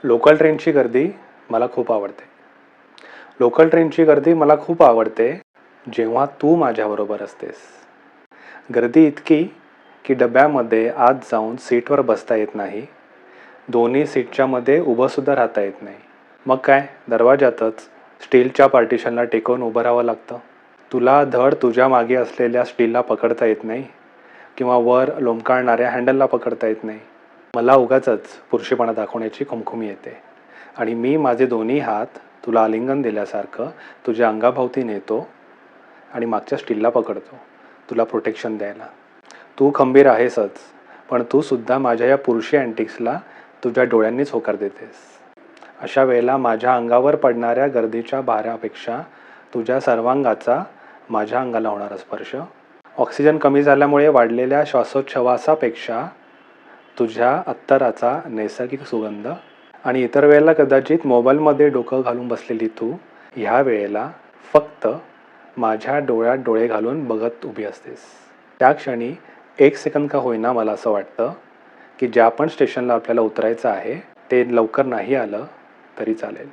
Local ट्रेनची गर्दी मला खूप आवडते. लोकल ट्रेनची गर्दी मला खूप आवडते, जेव्हा तू माझ्याबरोबर असतेस. गर्दी इतकी की डब्यामध्ये आत जाऊन सीटवर बसता येत नाही. दोन्ही सीटच्या मध्ये उभंसुद्धा राहता येत नाही. मग काय, दरवाजातच स्टीलच्या पार्टिशनला टेकवून उभं राहावं लागतं. तुला धड तुझ्या मागे असलेल्या स्टीलला पकडता येत नाही किंवा वर लोंबकाळणाऱ्या हँडलला पकडता येत नाही. मला उगाचच पुरुषेपणा दाखवण्याची खुमखुमी येते आणि मी माझे दोन्ही हात तुला आलिंगन दिल्यासारखं तुझ्या अंगाभोवती नेतो आणि मागच्या स्टीलला पकडतो, तुला प्रोटेक्शन द्यायला. तू खंबीर आहेसच, पण तू सुद्धा माझ्या या पुरुषी अँटिक्सला तुझ्या डोळ्यांनीच होकार देतेस. अशा वेळेला माझ्या अंगावर पडणाऱ्या गर्दीच्या भारापेक्षा तुझ्या सर्वांगाचा माझ्या अंगाला होणारा स्पर्श, ऑक्सिजन कमी झाल्यामुळे वाढलेल्या श्वासोच्छवासापेक्षा तुझ्या अत्तराचा नैसर्गिक सुगंध आणि इतर वेळेला कदाचित मोबाईलमध्ये डोकं घालून बसलेली तू ह्या वेळेला फक्त माझ्या डोळ्यात डोळे घालून बघत उभी असतेस. त्या क्षणी 1 सेकंद का होईना मला असं वाटतं की ज्या पण स्टेशनला आपल्याला उतरायचं आहे ते लवकर नाही आलं तरी चालेल.